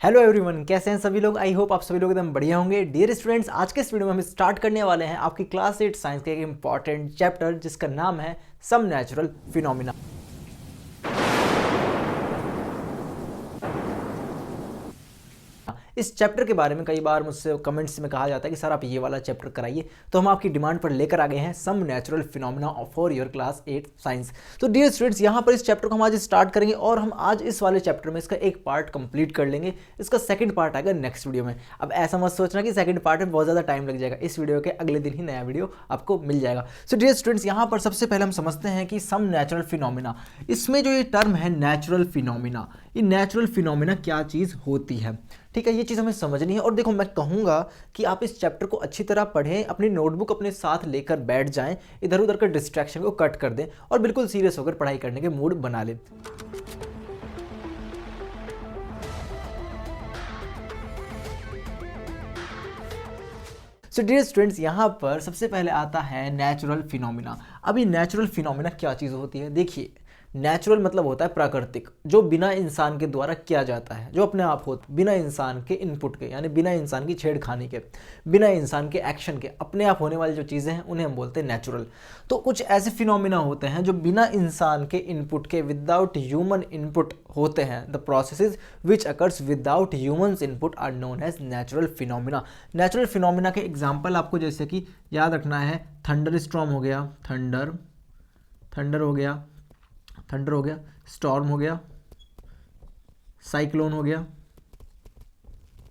Hello everyone, कैसे हैं सभी लोग। आई होप आप सभी लोग एकदम बढ़िया होंगे। डियर स्टूडेंट्स, आज के इस वीडियो में हम स्टार्ट करने वाले हैं आपकी क्लास 8 साइंस का एक इंपॉर्टेंट चैप्टर जिसका नाम है सम नेचुरल फिनोमिना। इस चैप्टर के बारे में कई बार मुझसे कमेंट्स में कहा जाता है कि सर आप ये वाला चैप्टर कराइए, तो हम आपकी डिमांड पर लेकर आ गए हैं some natural phenomena for your class 8 science. तो डियर स्टूडेंट्स, यहाँ पर इस चैप्टर को हम आज स्टार्ट करेंगे और हम आज इस वाले चैप्टर में इसका एक पार्ट कंप्लीट कर लेंगे। इसका सेकंड पार्ट आएगा नेक्स्ट वीडियो में। अब ऐसा मत सोचना कि सेकंड पार्ट में बहुत ज़्यादा टाइम लग जाएगा, इस वीडियो के अगले दिन ही नया वीडियो आपको मिल जाएगा। सो डियर स्टूडेंट्स, यहाँ पर सबसे पहले हम समझते हैं कि सम नेचुरल फिनोमिना, इसमें जो ये टर्म है नेचुरल फिनोमिना, ये नेचुरल फिनोमिना क्या चीज़ होती है, ठीक है, ये चीज़ हमें समझनी है। और देखो, मैं कहूँगा कि आप इस चैप्टर को अच्छी तरह पढ़ें, अपनी नोटबुक अपने साथ लेकर बैठ जाएं, इधर उधर के डिस्ट्रैक्शन को कट कर दें और बिल्कुल सीरियस होकर पढ़ाई करने के मूड बना लें। सो डियर स्टूडेंट्स, यहाँ पर सबसे पहले आता है नेचुरल फिनोमिना। अब ये नेचुरल फिनोमिना क्या चीज़ होती है? देखिए, नेचुरल मतलब होता है प्राकृतिक, जो बिना इंसान के द्वारा किया जाता है, जो अपने आप होता है, बिना इंसान के इनपुट के, यानी बिना इंसान की छेड़खानी के, बिना इंसान के एक्शन के अपने आप होने वाली जो चीज़ें हैं उन्हें हम बोलते हैं नेचुरल। तो कुछ ऐसे फिनोमिना होते हैं जो बिना इंसान के इनपुट के, विदाउट ह्यूमन इनपुट होते हैं। The processes which occurs without humans input are known as natural phenomena. Natural phenomena के एग्जाम्पल आपको जैसे कि याद रखना है, थंडर स्टॉर्म हो गया, थंडर हो गया, स्टॉर्म हो गया, साइक्लोन हो गया,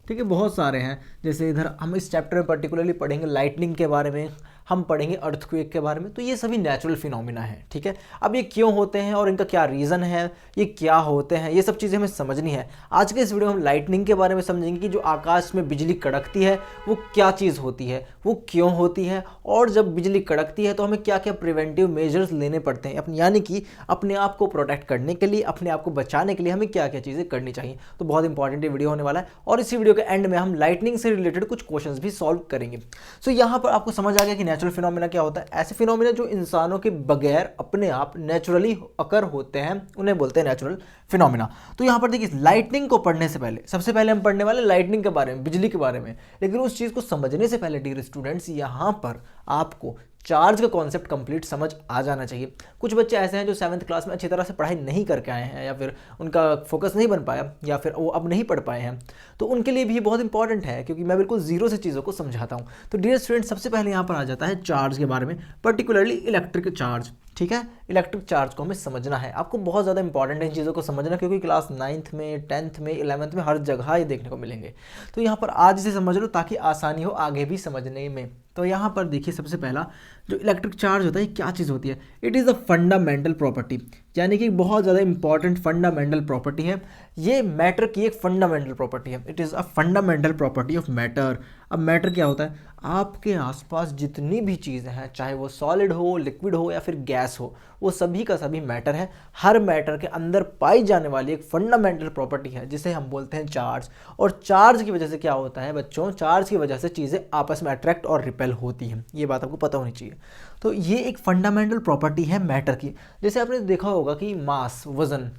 ठीक है, बहुत सारे हैं। जैसे इधर हम इस चैप्टर में पर्टिकुलरली पढ़ेंगे लाइटनिंग के बारे में, हम पढ़ेंगे अर्थक्वेक के बारे में। तो ये सभी नेचुरल फिनोमिना है, ठीक है। अब ये क्यों होते हैं और इनका क्या रीज़न है, ये क्या होते हैं, ये सब चीज़ें हमें समझनी है। आज के इस वीडियो में हम लाइटनिंग के बारे में समझेंगे कि जो आकाश में बिजली कड़कती है वो क्या चीज़ होती है, वो क्यों होती है, और जब बिजली कड़कती है तो हमें क्या क्या प्रिवेंटिव मेजर्स लेने पड़ते हैं अपने, यानी कि अपने आप को प्रोटेक्ट करने के लिए, अपने आप को बचाने के लिए हमें क्या क्या चीज़ें करनी चाहिए। तो बहुत इंपॉर्टेंट वीडियो होने वाला है और इसी वीडियो के एंड में हम लाइटनिंग से रिलेटेड कुछ क्वेश्चंस भी सॉल्व करेंगे। सो यहाँ पर आपको समझ आ गया कि नेचुरल फिनोमिना क्या होता है। ऐसे फिनोमिना जो इंसानों के बगैर अपने आप नेचुरली अकर होते हैं उन्हें बोलते हैं नेचुरल फिनोमिना। तो यहाँ पर देखिए, लाइटनिंग को पढ़ने से पहले सबसे पहले हम पढ़ने वाले लाइटनिंग के बारे में, बिजली के बारे में। लेकिन उस चीज़ को समझने से पहले डियर स्टूडेंट्स, यहाँ पर आपको चार्ज का कॉन्सेप्ट कंप्लीट समझ आ जाना चाहिए। कुछ बच्चे ऐसे हैं जो 7th क्लास में अच्छी तरह से पढ़ाई नहीं करके आए हैं, या फिर उनका फोकस नहीं बन पाया, या फिर वो अब नहीं पढ़ पाए हैं। तो उनके लिए भी ये बहुत इंपॉर्टेंट है, क्योंकि मैं बिल्कुल जीरो से चीज़ों को समझाता हूँ। तो डियर स्टूडेंट्स, सबसे पहले यहाँ पर आ जाता है चार्ज के बारे में, पर्टिकुलरली इलेक्ट्रिक चार्ज, ठीक है। इलेक्ट्रिक चार्ज को हमें समझना है, आपको बहुत ज़्यादा इंपॉर्टेंट है इन चीज़ों को समझना, क्योंकि क्लास 9th में, 10th में, 11th में हर जगह ये देखने को मिलेंगे। तो यहाँ पर आज से समझ लो ताकि आसानी हो आगे भी समझने में। तो यहाँ पर देखिए, सबसे पहला जो इलेक्ट्रिक चार्ज होता है क्या चीज़ होती है? It is a fundamental property, यानी कि बहुत ज़्यादा इंपॉर्टेंट फंडामेंटल प्रॉपर्टी है। ये मैटर की एक फंडामेंटल प्रॉपर्टी है। It is a fundamental property of matter. अब मैटर क्या होता है? आपके आसपास जितनी भी चीज़ें हैं, चाहे वो सॉलिड हो, लिक्विड हो या फिर गैस हो, वो सभी का सभी मैटर है। हर मैटर के अंदर पाई जाने वाली एक फंडामेंटल प्रॉपर्टी है जिसे हम बोलते हैं चार्ज। और चार्ज की वजह से क्या होता है बच्चों? चार्ज की वजह से चीज़ें आपस में अट्रैक्ट और रिपेल होती हैं। ये बात आपको पता होनी चाहिए। तो ये एक फंडामेंटल प्रॉपर्टी है मैटर की। जैसे आपने देखा होगा कि मास, वजन,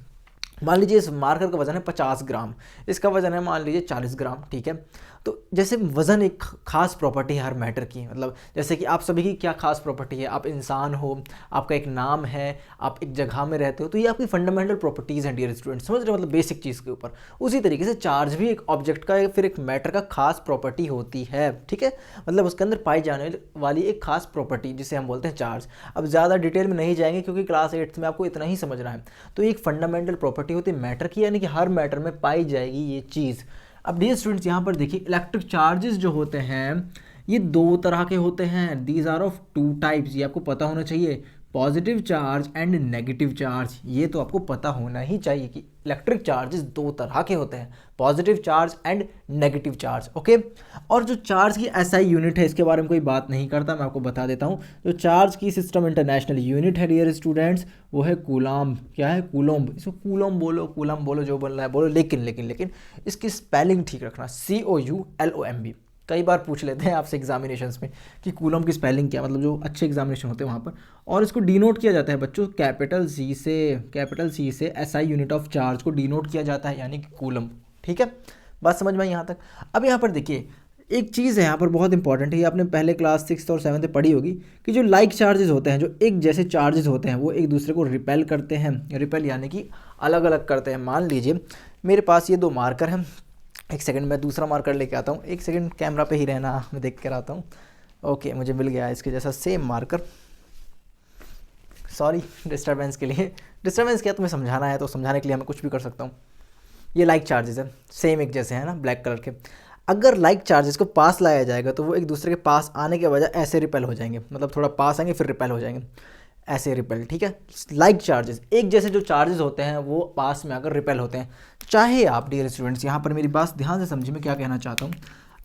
मान लीजिए इस मार्कर का वजन है 50 ग्राम, इसका वजन है मान लीजिए 40 ग्राम, ठीक है। तो जैसे वज़न एक खास प्रॉपर्टी है हर मैटर की, मतलब जैसे कि आप सभी की क्या खास प्रॉपर्टी है? आप इंसान हो, आपका एक नाम है, आप एक जगह में रहते हो, तो ये आपकी फंडामेंटल प्रॉपर्टीज़ हैं डियर स्टूडेंट, समझ रहे हो, मतलब बेसिक चीज़ के ऊपर। उसी तरीके से चार्ज भी एक ऑब्जेक्ट का, फिर एक मैटर का खास प्रॉपर्टी होती है, ठीक है। मतलब उसके अंदर पाई जाने वाली एक खास प्रॉपर्टी जिसे हम बोलते हैं चार्ज। अब ज़्यादा डिटेल में नहीं जाएंगे क्योंकि क्लास 8th में आपको इतना ही समझना है। तो एक फंडामेंटल प्रॉपर्टी होती है मैटर की, यानी कि हर मैटर में पाई जाएगी ये चीज़। अब डियर स्टूडेंट्स, यहाँ पर देखिए, इलेक्ट्रिक चार्जेस जो होते हैं ये दो तरह के होते हैं। These are of two types, ये आपको पता होना चाहिए, positive charge and negative charge. ये तो आपको पता होना ही चाहिए कि इलेक्ट्रिक चार्जेस दो तरह के होते हैं, positive charge and negative charge, okay. और जो चार्ज की एसआई यूनिट है, इसके बारे में कोई बात नहीं करता, मैं आपको बता देता हूँ। जो चार्ज की सिस्टम इंटरनेशनल यूनिट है डियर स्टूडेंट्स, वो है कूलम्ब। क्या है? कूलम्ब। इसको कूलम्ब बोलो, जो बोलना है बोलो, लेकिन इसकी स्पेलिंग ठीक रखना, COULOMB। कई बार पूछ लेते हैं आपसे एग्जामिनेशंस में कि कूलम की स्पेलिंग क्या, मतलब जो अच्छे एग्जामिनेशन होते हैं वहाँ पर। और इसको डिनोट किया जाता है बच्चों कैपिटल सी से SI यूनिट ऑफ चार्ज को डिनोट किया जाता है, यानी कि कूलम, ठीक है। बात समझ में आई यहाँ तक। अब यहाँ पर देखिए एक चीज़ है यहाँ पर बहुत इंपॉर्टेंट है, ये आपने पहले क्लास 6 और 7 में पढ़ी होगी कि जो लाइक चार्जेस होते हैं, जो एक जैसे चार्जेस होते हैं, वो एक दूसरे को रिपेल करते हैं। रिपेल यानी कि अलग अलग करते हैं। मान लीजिए मेरे पास ये 2 मार्कर हैं, एक सेकंड मैं दूसरा मार्कर लेके आता हूँ, एक सेकंड कैमरा पे ही रहना, मैं देख कर आता हूँ। ओके, मुझे मिल गया इसके जैसा सेम मार्कर। सॉरी डिस्टर्बेंस के लिए, डिस्टर्बेंस क्या, तुम्हें समझाना है तो समझाने के लिए मैं कुछ भी कर सकता हूँ। ये लाइक चार्जेस है, सेम एक जैसे हैं ना, ब्लैक कलर के। अगर लाइक चार्जेस को पास लाया जाएगा तो वो एक दूसरे के पास आने के बजाय ऐसे रिपेल हो जाएंगे, मतलब थोड़ा पास आएंगे फिर रिपेल हो जाएंगे, ऐसे रिपेल, ठीक है। लाइक चार्जेस, एक जैसे जो चार्जेस होते हैं वो पास में आकर रिपेल होते हैं। चाहे आप डियर स्टूडेंट्स, यहाँ पर मेरी बात ध्यान से समझिए मैं क्या कहना चाहता हूँ।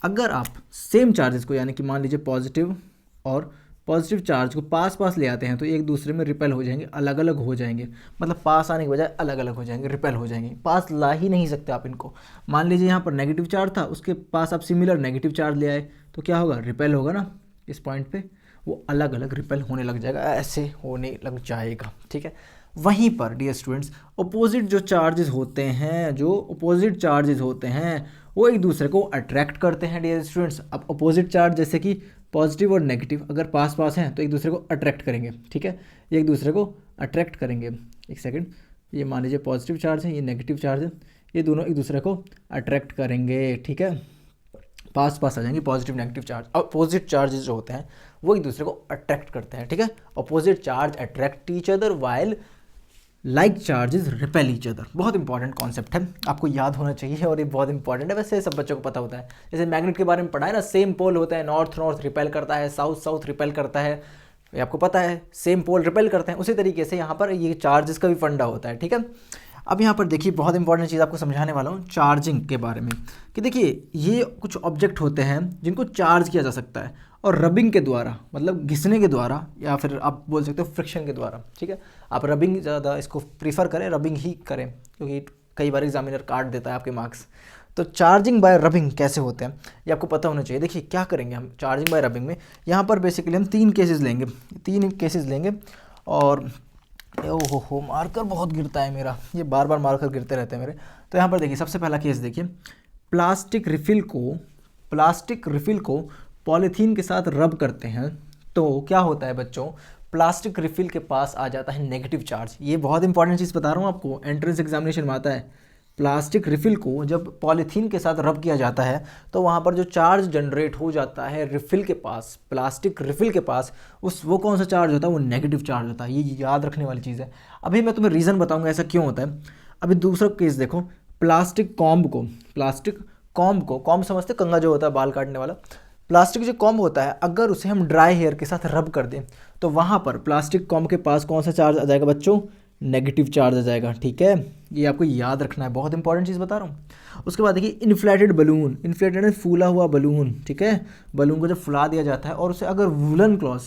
अगर आप सेम चार्जेस को, यानी कि मान लीजिए पॉजिटिव और पॉजिटिव चार्ज को पास पास ले आते हैं तो एक दूसरे में रिपेल हो जाएंगे, अलग अलग हो जाएंगे, मतलब पास आने के बजाय अलग अलग हो जाएंगे, रिपेल हो जाएंगे, पास ला ही नहीं सकते आप इनको। मान लीजिए यहाँ पर नेगेटिव चार्ज था, उसके पास आप सिमिलर नेगेटिव चार्ज ले आए तो क्या होगा, रिपेल होगा ना। इस पॉइंट पे वो अलग अलग रिपेल होने लग जाएगा, ऐसे होने लग जाएगा, ठीक है। वहीं पर डियर स्टूडेंट्स अपोजिट जो चार्जेस होते हैं, जो अपोजिट चार्जेस होते हैं वो एक दूसरे को अट्रैक्ट करते हैं डियर स्टूडेंट्स। अब अपोजिट चार्ज जैसे कि पॉजिटिव और नेगेटिव अगर पास पास हैं तो एक दूसरे को अट्रैक्ट करेंगे, ठीक है, ये एक दूसरे को अट्रैक्ट करेंगे। एक सेकंड, ये मान लीजिए पॉजिटिव चार्ज है, ये नेगेटिव चार्ज है, ये दोनों एक दूसरे को अट्रैक्ट करेंगे, ठीक है, पास पास आ जाएंगे positive negative charge. Opposite charges जो होते हैं वो एक दूसरे को अट्रैक्ट करते हैं, ठीक है। Opposite charge attract each other while like charges repel each other. बहुत इंपॉर्टेंट कॉन्सेप्ट है, आपको याद होना चाहिए और ये बहुत इंपॉर्टेंट है, वैसे सब बच्चों को पता होता है। जैसे मैग्नेट के बारे में पढ़ा है ना, सेम पोल होता है, नॉर्थ नॉर्थ रिपेल करता है, साउथ साउथ रिपेल करता है, ये आपको पता है, सेम पोल रिपेल करते हैं। उसी तरीके से यहाँ पर ये चार्जेस का भी फंडा होता है, ठीक है। अब यहाँ पर देखिए बहुत इंपॉर्टेंट चीज़ आपको समझाने वाला हूँ चार्जिंग के बारे में, कि देखिए ये कुछ ऑब्जेक्ट होते हैं जिनको चार्ज किया जा सकता है और रबिंग के द्वारा, मतलब घिसने के द्वारा, या फिर आप बोल सकते हो फ्रिक्शन के द्वारा, ठीक है। आप रबिंग ज़्यादा इसको प्रीफर करें, रबिंग ही करें, क्योंकि कई बार एग्जामिनर काट देता है आपके मार्क्स। तो चार्जिंग बाय रबिंग कैसे होते हैं ये आपको पता होना चाहिए। देखिए क्या करेंगे हम चार्जिंग बाय रबिंग में, यहाँ पर बेसिकली हम 3 केसेस लेंगे, 3 केसेस लेंगे। और ओहो मार्कर बहुत गिरता है मेरा, ये बार बार मार्कर गिरते रहते हैं मेरे। तो यहाँ पर देखिए सबसे पहला केस देखिए, प्लास्टिक रिफिल को पॉलीथीन के साथ रब करते हैं तो क्या होता है बच्चों, प्लास्टिक रिफिल के पास आ जाता है नेगेटिव चार्ज। ये बहुत इंपॉर्टेंट चीज़ बता रहा हूँ आपको, एंट्रेंस एग्जामिनेशन में आता है। प्लास्टिक रिफिल को जब पॉलीथीन के साथ रब किया जाता है तो वहाँ पर जो चार्ज जनरेट हो जाता है रिफिल के पास, प्लास्टिक रिफिल के पास, वो कौन सा चार्ज होता है, वो नेगेटिव चार्ज होता है। ये याद रखने वाली चीज़ है। अभी मैं तुम्हें रीज़न बताऊंगा ऐसा क्यों होता है। अभी दूसरा केस देखो, प्लास्टिक कॉम्ब समझते, कंघा जो होता है बाल काटने वाला, प्लास्टिक जो कॉम्ब होता है अगर उसे हम ड्राई हेयर के साथ रब कर दें तो वहाँ पर प्लास्टिक कॉम्ब के पास कौन सा चार्ज आ जाएगा बच्चों, नेगेटिव चार्ज आ जाएगा, ठीक है। ये आपको याद रखना है, बहुत इंपॉर्टेंट चीज़ बता रहा हूँ। उसके बाद देखिए इन्फ्लेटेड बलून, इन्फ्लेटेड है फूला हुआ बलून, ठीक है। बलून को जब फुला दिया जाता है और उसे अगर वुलन क्लॉथ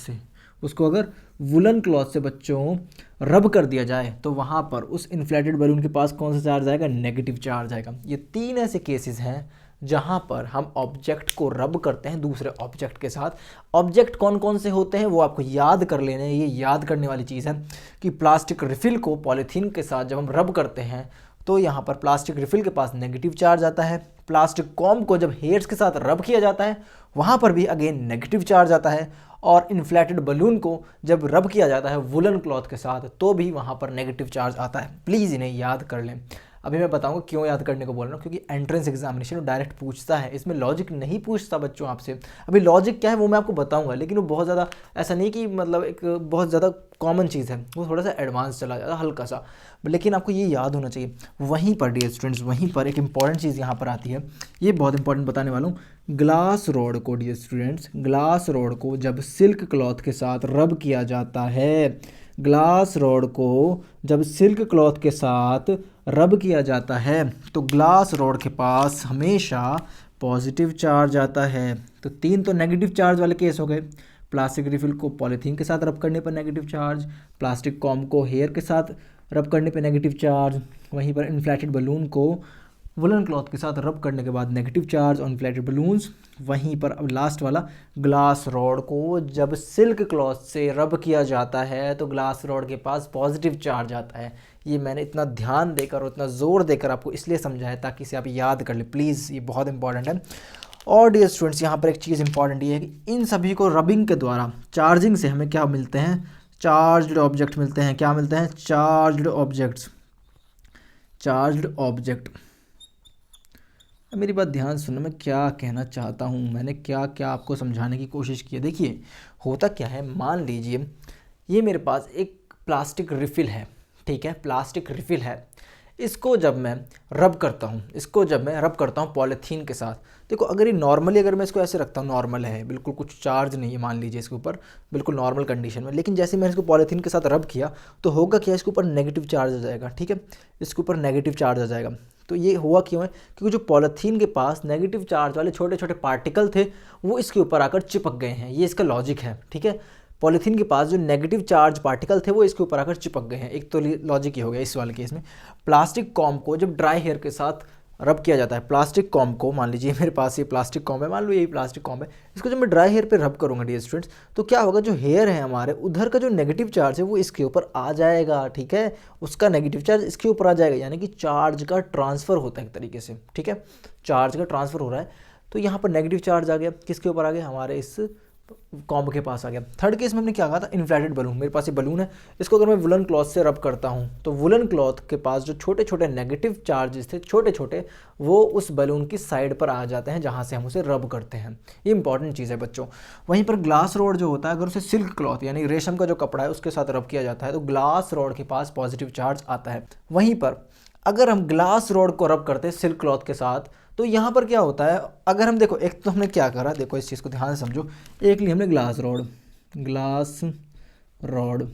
से बच्चों रब कर दिया जाए तो वहाँ पर उस इन्फ्लेटेड बलून के पास कौन सा चार्ज आएगा, नेगेटिव चार्ज आएगा। ये 3 ऐसे केसेस हैं जहाँ पर हम ऑब्जेक्ट को रब करते हैं दूसरे ऑब्जेक्ट के साथ। ऑब्जेक्ट कौन कौन से होते हैं वो आपको याद कर लेने हैं, ये याद करने वाली चीज़ है कि प्लास्टिक रिफिल को पॉलीथीन के साथ जब हम रब करते हैं तो यहाँ पर प्लास्टिक रिफिल के पास नेगेटिव चार्ज आता है। प्लास्टिक कॉम्ब को जब हेयर्स के साथ रब किया जाता है वहाँ पर भी अगेन नेगेटिव चार्ज आता है। और इन्फ्लेटेड बलून को जब रब किया जाता है वुलन क्लॉथ के साथ तो भी वहाँ पर नेगेटिव चार्ज आता है। प्लीज़ इन्हें याद कर लें। अभी मैं बताऊंगा क्यों याद करने को बोल रहा हूँ, क्योंकि एंट्रेंस एग्जामिनेशन डायरेक्ट पूछता है, इसमें लॉजिक नहीं पूछता बच्चों आपसे। अभी लॉजिक क्या है वो मैं आपको बताऊंगा, लेकिन वो बहुत ज़्यादा ऐसा नहीं कि मतलब एक बहुत ज़्यादा कॉमन चीज़ है, वो थोड़ा सा एडवांस चला जाता है हल्का सा, लेकिन आपको ये याद होना चाहिए। वहीं पर डियर स्टूडेंट्स, वहीं पर एक इंपॉर्टेंट चीज़ यहाँ पर आती है, ये बहुत इंपॉर्टेंट बताने वाला हूँ। ग्लास रॉड को डियर स्टूडेंट्स, ग्लास रॉड को जब सिल्क क्लॉथ के साथ रब किया जाता है, ग्लास रॉड को जब सिल्क क्लॉथ के साथ रब किया जाता है तो ग्लास रॉड के पास हमेशा पॉजिटिव चार्ज आता है। तो 3 तो नेगेटिव चार्ज वाले केस हो गए। प्लास्टिक रिफिल को पॉलीथीन के साथ रब करने पर नेगेटिव चार्ज, प्लास्टिक कॉम्ब को हेयर के साथ रब करने पर नेगेटिव चार्ज, वहीं पर इन्फ्लेटेड बलून को वुलन क्लॉथ के साथ रब करने के बाद negative charge on inflated balloons. वहीं पर अब लास्ट वाला, ग्लास रॉड को जब सिल्क क्लॉथ से रब किया जाता है तो ग्लास रॉड के पास पॉजिटिव चार्ज आता है। ये मैंने इतना ध्यान देकर और इतना ज़ोर देकर आपको इसलिए समझाया ताकि इसे आप याद कर लें प्लीज़, ये बहुत इंपॉर्टेंट है। और डियर स्टूडेंट्स, यहाँ पर एक चीज़ इंपॉर्टेंट ये है कि इन सभी को रबिंग के द्वारा चार्जिंग से हमें क्या मिलते हैं, चार्ज्ड ऑब्जेक्ट मिलते हैं। क्या मिलते हैं? Charged objects, charged object. मेरी बात ध्यान सुनो, मैं क्या कहना चाहता हूँ, मैंने क्या क्या आपको समझाने की कोशिश की है। देखिए होता क्या है, मान लीजिए ये मेरे पास एक प्लास्टिक रिफ़िल है, ठीक है, प्लास्टिक रिफ़िल है। इसको जब मैं रब करता हूँ, पॉलीथीन के साथ, देखो अगर ये नॉर्मली, अगर मैं इसको ऐसे रखता हूँ, नॉर्मल है, बिल्कुल कुछ चार्ज नहीं है मान लीजिए इसके ऊपर, बिल्कुल नॉर्मल कंडीशन में, लेकिन जैसे मैंने इसको पॉलीथीन के साथ रब किया तो होगा क्या, इसके ऊपर नेगेटिव चार्ज आ जाएगा, ठीक है, इसके ऊपर नेगेटिव चार्ज आ जाएगा। तो ये हुआ क्यों है? क्योंकि जो पॉलीथीन के पास नेगेटिव चार्ज वाले छोटे छोटे पार्टिकल थे वो इसके ऊपर आकर चिपक गए हैं, ये इसका लॉजिक है, ठीक है। पॉलीथीन के पास जो नेगेटिव चार्ज पार्टिकल थे वो इसके ऊपर आकर चिपक गए हैं, एक तो लॉजिक ही हो गया इस वाले केस में। प्लास्टिक कॉम को जब ड्राई हेयर के साथ रब किया जाता है, प्लास्टिक कॉम को, मान लीजिए मेरे पास ये प्लास्टिक कॉम है, मान लो यही प्लास्टिक कॉम है, इसको जब मैं ड्राई हेयर पे रब करूँगा डियर स्टूडेंट्स, तो क्या होगा, जो हेयर है हमारे उधर का जो नेगेटिव चार्ज है वो इसके ऊपर आ जाएगा, ठीक है, उसका नेगेटिव चार्ज इसके ऊपर आ जाएगा, यानी कि चार्ज का ट्रांसफ़र होता है एक तरीके से, ठीक है, चार्ज का ट्रांसफ़र हो रहा है। तो यहाँ पर नेगेटिव चार्ज आ गया, किसके ऊपर आ गया, हमारे इस कॉम्ब के पास आ गया। थर्ड केस में हमने क्या कहा था, इन्फ्लेटेड बलून, मेरे पास ये बलून है, इसको अगर मैं वुलन क्लॉथ से रब करता हूँ तो वुलन क्लॉथ के पास जो छोटे छोटे नेगेटिव चार्जेस थे, छोटे छोटे, वो उस बलून की साइड पर आ जाते हैं जहाँ से हम उसे रब करते हैं। ये इंपॉर्टेंट चीज़ है बच्चों। वहीं पर ग्लास रॉड जो होता है, अगर उसे सिल्क क्लॉथ यानी रेशम का जो कपड़ा है उसके साथ रब किया जाता है तो ग्लास रॉड के पास पॉजिटिव चार्ज आता है। वहीं पर अगर हम ग्लास रॉड को रब करते हैं सिल्क क्लॉथ के साथ तो यहाँ पर क्या होता है, अगर हम देखो, एक तो हमने क्या करा, देखो इस चीज़ को ध्यान से समझो, एक ली हमने ग्लास रॉड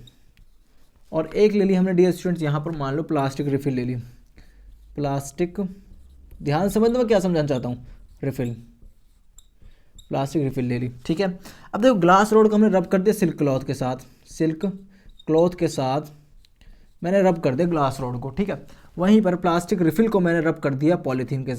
और एक ले ली हमने डियर स्टूडेंट्स यहाँ पर मान लो प्लास्टिक रिफिल ले ली, प्लास्टिक, ध्यान समझना मैं क्या समझाना चाहता हूँ, रिफिल, प्लास्टिक रिफिल ले ली, ठीक है। अब देखो ग्लास रॉड को हमने रब कर दिया सिल्क क्लॉथ के साथ मैंने रब कर दिया ग्लास रॉड को, ठीक है। वहीं पर प्लास्टिक रिफिल को मैंने रब कर दिया पॉलीथीन के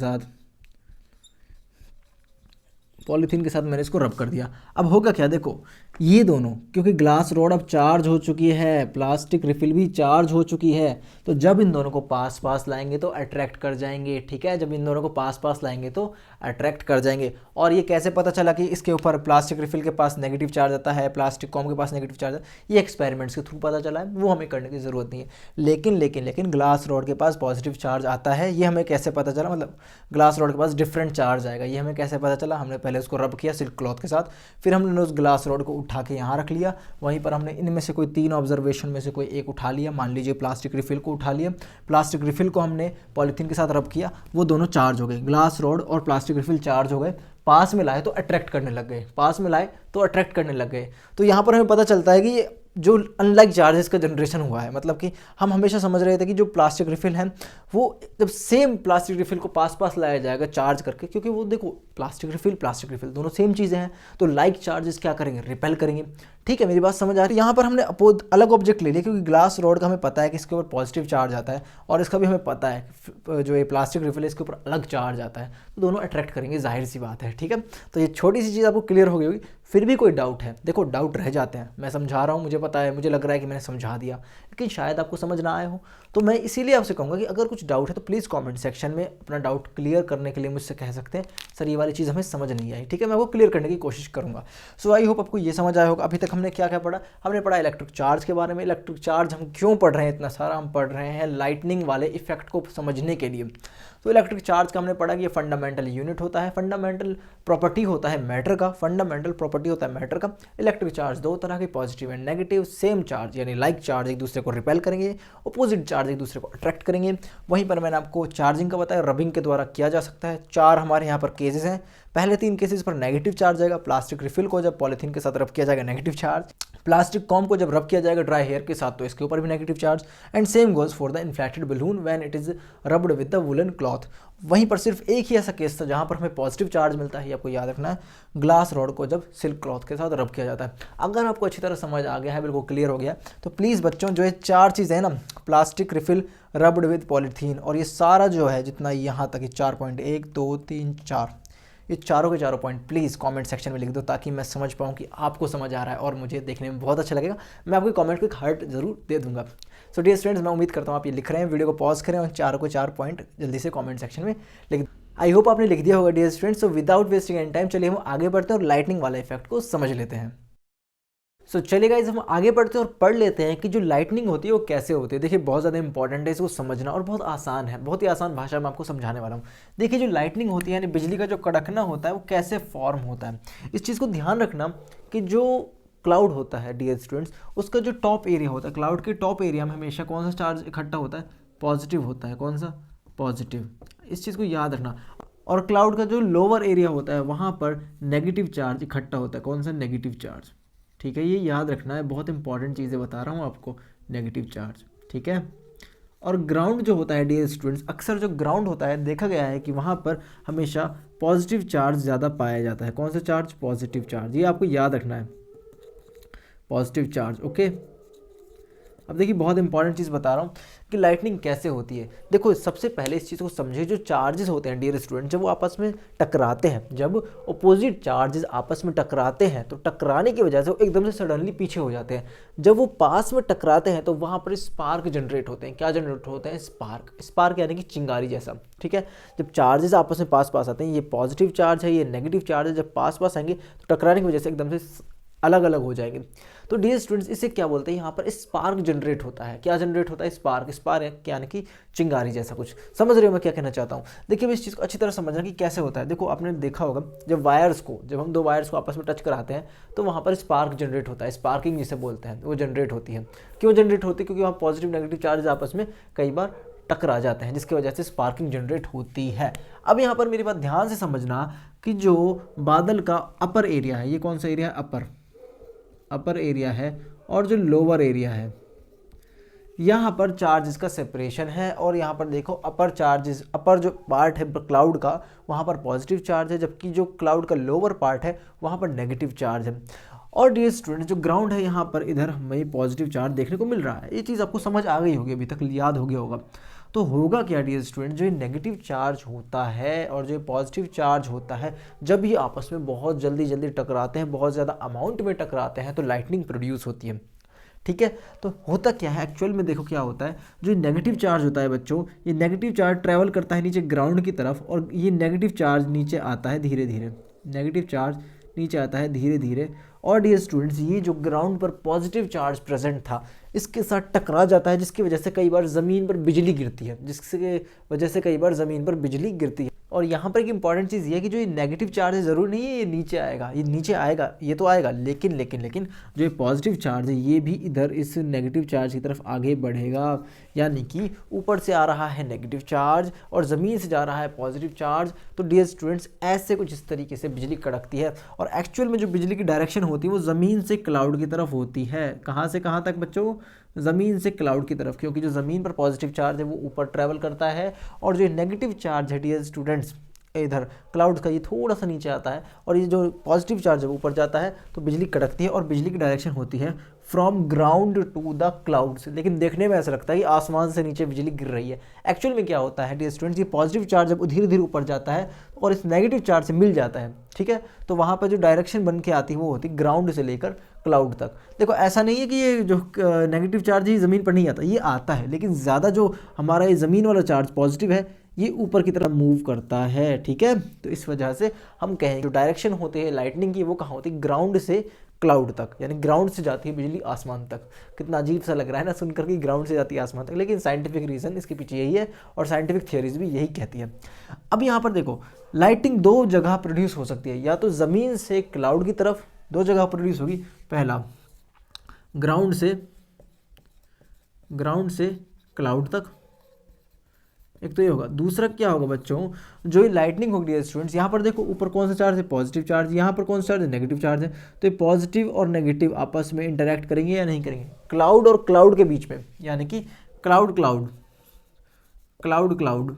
साथ मैंने इसको रब कर दिया। अब होगा क्या, देखो ये दोनों, क्योंकि ग्लास रॉड अब चार्ज हो चुकी है, प्लास्टिक रिफिल भी चार्ज हो चुकी है, तो जब इन दोनों को पास पास लाएंगे तो अट्रैक्ट कर जाएंगे, ठीक है, जब इन दोनों को पास पास लाएंगे तो अट्रैक्ट कर जाएंगे। और ये कैसे पता चला कि इसके ऊपर प्लास्टिक रिफिल के पास नेगेटिव चार्ज आता है, प्लास्टिक कॉम के पास नेगेटिव चार्ज आता है, ये एक्सपेरिमेंट्स के थ्रू पता चला है, वो हमें करने की ज़रूरत नहीं है। लेकिन ग्लास रॉड के पास पॉजिटिव चार्ज आता है, ये हमें कैसे पता चला, मतलब ग्लास रॉड के पास डिफरेंट चार्ज आएगा, ये हमें कैसे पता चला, हमने पहले उसको रब किया सिल्क क्लॉथ के साथ, फिर हमने उस ग्लास रॉड को उठा के यहाँ रख लिया, वहीं पर हमने इनमें से कोई 3 ऑब्जर्वेशन में से कोई एक उठा लिया, मान लीजिए प्लास्टिक रिफिल को उठा लिया, प्लास्टिक रिफिल को हमने पॉलीथीन के साथ रब किया, वो दोनों चार्ज हो गए, ग्लास रॉड और प्लास्टिक रिफिल चार्ज हो गए, पास में लाए तो अट्रैक्ट करने लग गए, तो यहाँ पर हमें पता चलता है कि ये जो अनलाइक चार्जेस का जनरेशन हुआ है, मतलब कि हम हमेशा समझ रहे थे कि जो प्लास्टिक रिफिल है वो जब सेम प्लास्टिक रिफिल को पास पास लाया जाएगा चार्ज करके, क्योंकि वो देखो प्लास्टिक रिफिल दोनों सेम चीज़ें हैं, तो लाइक चार्जेस क्या करेंगे, रिपेल करेंगे, ठीक है, मेरी बात समझ आ रही है। यहाँ पर हमने अलग ऑब्जेक्ट ले लिया, क्योंकि ग्लास रॉड का हमें पता है कि इसके ऊपर पॉजिटिव चार्ज आता है और इसका भी हमें पता है जो ये प्लास्टिक रिफिल है इसके ऊपर अलग चार्ज आता है, तो दोनों अट्रैक्ट करेंगे, जाहिर सी बात है, ठीक है। तो ये छोटी सी चीज़ आपको क्लियर हो गई होगी। फिर भी कोई डाउट है, देखो डाउट रह जाते हैं, मैं समझा रहा हूँ, मुझे पता है, मुझे लग रहा है कि मैंने समझा दिया, लेकिन शायद आपको समझ ना आए हो, तो मैं इसीलिए आपसे कहूँगा कि अगर कुछ डाउट है तो प्लीज़ कमेंट सेक्शन में अपना डाउट क्लियर करने के लिए मुझसे कह सकते हैं, सर ये वाली चीज़ हमें समझ नहीं आई, ठीक है, मैं वो क्लियर करने की कोशिश करूँगा। सो आई होप आपको ये समझ आया होगा। अभी तक हमने क्या क्या पढ़ा, हमने पढ़ा इलेक्ट्रिक चार्ज के बारे में। इलेक्ट्रिक चार्ज हम क्यों पढ़ रहे हैं इतना सारा, हम पढ़ रहे हैं लाइटनिंग वाले इफेक्ट को समझने के लिए। तो इलेक्ट्रिक चार्ज का हमने पढ़ा कि ये फंडामेंटल यूनिट होता है, फंडामेंटल प्रॉपर्टी होता है मैटर का, इलेक्ट्रिक चार्ज 2 तरह के, positive and negative. Same charge यानी लाइक चार्ज एक दूसरे को रिपेल करेंगे, अपोजिट चार्ज एक दूसरे को अट्रैक्ट करेंगे। वहीं पर मैंने आपको चार्जिंग का बताया, रबिंग के द्वारा किया जा सकता है। 4 हमारे यहाँ पर केसेस हैं। पहले 3 केसेस पर नेगेटिव चार्ज आएगा, प्लास्टिक रिफिल को जब पॉलीथीन के साथ रब किया जाएगा नेगेटिव चार्ज। प्लास्टिक कॉम को जब रब किया जाएगा ड्राई हेयर के साथ तो इसके ऊपर भी negative charge. And same goes for the inflated balloon when it is rubbed with the woollen cloth. वहीं पर सिर्फ एक ही ऐसा केस था जहां पर हमें पॉजिटिव चार्ज मिलता है, ये आपको याद रखना है, ग्लास रॉड को जब सिल्क क्लॉथ के साथ रब किया जाता है। अगर आपको अच्छी तरह समझ आ गया है, बिल्कुल क्लियर हो गया, तो प्लीज़ बच्चों जो ये 4 चीज़ें हैं ना, plastic refill rubbed with polythene और ये सारा जो है जितना यहाँ तक, ये 4 पॉइंट 1 2 3 4, ये चारों के चारों पॉइंट प्लीज़ कमेंट सेक्शन में लिख दो ताकि मैं समझ पाऊँ कि आपको समझ आ रहा है और मुझे देखने में बहुत अच्छा लगेगा। मैं आपको कमेंट को एक हार्ट जरूर दे दूंगा। सो डियर स्टूडेंट्स, मैं उम्मीद करता हूँ आप ये लिख रहे हैं, वीडियो को पॉज करें और चारों को 4 पॉइंट जल्दी से कमेंट सेक्शन में लिख। आई होप आपने लिख दिया होगा dear students. So without wasting any time चलिए हम आगे बढ़ते हैं और लाइटनिंग वाला इफेक्ट को समझ लेते हैं। सो चलिए गाइस, हम आगे बढ़ते हैं और पढ़ लेते हैं कि जो लाइटनिंग होती है वो कैसे होती है। देखिए बहुत ज़्यादा इंपॉर्टेंट है इसको समझना और बहुत आसान है, बहुत ही आसान भाषा में आपको समझाने वाला हूँ। देखिए जो लाइटनिंग होती है यानी बिजली का जो कड़कना होता है वो कैसे फॉर्म होता है, इस चीज़ को ध्यान रखना कि जो क्लाउड होता है डियर स्टूडेंट्स, उसका जो टॉप एरिया होता है, क्लाउड के टॉप एरिया में हमेशा कौन सा चार्ज इकट्ठा होता है, पॉजिटिव होता है। कौन सा? पॉजिटिव। इस चीज़ को याद रखना। और क्लाउड का जो लोअर एरिया होता है वहाँ पर नेगेटिव चार्ज इकट्ठा होता है। कौन सा? Negative charge. ठीक है, ये याद रखना है, बहुत इंपॉर्टेंट चीज़ें बता रहा हूँ आपको, नेगेटिव चार्ज। ठीक है। और ग्राउंड जो होता है डियर स्टूडेंट्स, अक्सर जो ग्राउंड होता है देखा गया है कि वहाँ पर हमेशा पॉजिटिव चार्ज ज़्यादा पाया जाता है। कौन सा चार्ज? Positive charge. ये आपको याद रखना है, पॉजिटिव चार्ज। ओके। अब देखिए बहुत इंपॉर्टेंट चीज़ बता रहा हूँ कि लाइटनिंग कैसे होती है। देखो सबसे पहले इस चीज़ को समझिए, जो चार्जेस होते हैं डियर स्टूडेंट, जब वो आपस में टकराते हैं, जब अपोजिट चार्जेस आपस में टकराते हैं तो टकराने की वजह से वो एकदम से सडनली पीछे हो जाते हैं। जब वो पास में टकराते हैं तो वहाँ पर स्पार्क जनरेट होते हैं। क्या जनरेट होते हैं? स्पार्क। स्पार्क यानी कि चिंगारी जैसा। ठीक है। जब चार्जेस आपस में पास पास आते हैं, ये पॉजिटिव चार्ज है, ये नेगेटिव चार्ज है, जब पास पास आएंगे तो टकराने की वजह से एकदम से अलग अलग हो जाएंगे। तो डियर स्टूडेंट्स, इसे क्या बोलते हैं? यहाँ पर स्पार्क जनरेट होता है। क्या जनरेट होता है? स्पार्क। स्पार्क यानी कि चिंगारी जैसा कुछ। समझ रहे हो मैं क्या कहना चाहता हूँ? देखिए इस चीज़ को अच्छी तरह समझना कि कैसे होता है। देखो आपने देखा होगा जब हम 2 वायर्स को आपस में टच कराते हैं तो वहाँ पर स्पार्क जनरेट होता है, स्पार्किंग जिसे बोलते हैं, वो जनरेट होती है। क्यों जनरेट होती है? क्योंकि वहाँ पॉजिटिव नेगेटिव चार्ज आपस में कई बार टकरा जाते हैं, जिसकी वजह से स्पार्किंग जनरेट होती है। अब यहाँ पर मेरी बात ध्यान से समझना कि जो बादल का अपर एरिया है, ये कौन सा एरिया है? अपर एरिया है, और जो लोअर एरिया है यहाँ पर चार्जेस का सेपरेशन है। और यहाँ पर देखो अपर जो पार्ट है क्लाउड का वहाँ पर पॉजिटिव चार्ज है, जबकि जो क्लाउड का लोअर पार्ट है वहाँ पर नेगेटिव चार्ज है। और डियर स्टूडेंट, जो ग्राउंड है यहाँ पर इधर हमें पॉजिटिव चार्ज देखने को मिल रहा है। ये चीज़ आपको समझ आ गई होगी, अभी तक याद हो गया होगा। तो होगा क्या डियर स्टूडेंट, जो नेगेटिव चार्ज होता है और जो पॉजिटिव चार्ज होता है, जब ये आपस में बहुत जल्दी टकराते हैं, बहुत ज़्यादा अमाउंट में टकराते हैं तो लाइटनिंग प्रोड्यूस होती है। ठीक है। तो होता क्या है एक्चुअल में, देखो क्या होता है। जो नेगेटिव चार्ज होता है बच्चों, ये नेगेटिव चार्ज ट्रैवल करता है नीचे ग्राउंड की तरफ, और ये नेगेटिव चार्ज नीचे आता है धीरे धीरे। नेगेटिव चार्ज नीचे आता है धीरे धीरे। और डियर स्टूडेंट्स, ये जो ग्राउंड पर पॉजिटिव चार्ज प्रेजेंट था इसके साथ टकरा जाता है, जिसकी वजह से कई बार ज़मीन पर बिजली गिरती है, और यहाँ पर एक इंपॉर्टेंट चीज़ ये है कि जो ये नेगेटिव चार्ज है, ज़रूर नहीं है ये नीचे आएगा, ये नीचे आएगा, ये तो आएगा, लेकिन जो ये पॉजिटिव चार्ज है ये भी इधर इस नेगेटिव चार्ज की तरफ आगे बढ़ेगा। यानी कि ऊपर से आ रहा है नेगेटिव चार्ज और ज़मीन से जा रहा है पॉजिटिव चार्ज। तो डियर स्टूडेंट्स, ऐसे कुछ इस तरीके से बिजली कड़कती है। और एक्चुअल में जो बिजली की डायरेक्शन होती है वो ज़मीन से क्लाउड की तरफ होती है। कहाँ से कहाँ तक बच्चों? ज़मीन से क्लाउड की तरफ, क्योंकि जो ज़मीन पर पॉजिटिव चार्ज है वो ऊपर ट्रैवल करता है, और जो नेगेटिव चार्ज है डियर स्टूडेंट्स इधर क्लाउड का, ये थोड़ा सा नीचे आता है, और ये जो पॉजिटिव चार्ज है ऊपर जाता है तो बिजली कड़कती है। और बिजली की डायरेक्शन होती है from ground to the clouds. लेकिन देखने में ऐसा लगता है कि आसमान से नीचे बिजली गिर रही है। एक्चुअल में क्या होता है डियर स्टूडेंट्स, ये पॉजिटिव चार्ज जब धीरे धीरे ऊपर जाता है और इस नेगेटिव चार्ज से मिल जाता है, ठीक है, तो वहाँ पर जो डायरेक्शन बन के आती है वो होती है ग्राउंड से लेकर क्लाउड तक। देखो ऐसा नहीं है कि ये जो नेगेटिव चार्ज है ज़मीन पर नहीं आता, ये आता है, लेकिन ज़्यादा जो हमारा ये ज़मीन वाला चार्ज पॉजिटिव है ये ऊपर की तरफ मूव करता है। ठीक है। तो इस वजह से हम कहें जो डायरेक्शन होती है लाइटनिंग की वो कहाँ होती है? ग्राउंड से क्लाउड तक, यानी ग्राउंड से जाती है बिजली आसमान तक। कितना अजीब सा लग रहा है ना सुनकर कि ग्राउंड से जाती है आसमान तक, लेकिन साइंटिफिक रीज़न इसके पीछे यही है और साइंटिफिक थियरीज भी यही कहती है। अब यहाँ पर देखो लाइटिंग 2 जगह प्रोड्यूस हो सकती है, या तो ज़मीन से क्लाउड की तरफ 2 जगह प्रोड्यूस होगी। पहला ग्राउंड से क्लाउड तक, एक तो ये होगा। दूसरा क्या होगा बच्चों, जो ये लाइटनिंग होगी डियर स्टूडेंट्स, यहाँ पर देखो ऊपर कौन सा चार्ज है, पॉजिटिव चार्ज, यहाँ पर कौन सा चार्ज है, नेगेटिव चार्ज है। तो ये पॉजिटिव और नेगेटिव आपस में इंटरेक्ट करेंगे या नहीं करेंगे, क्लाउड और क्लाउड के बीच में, यानी कि cloud cloud cloud cloud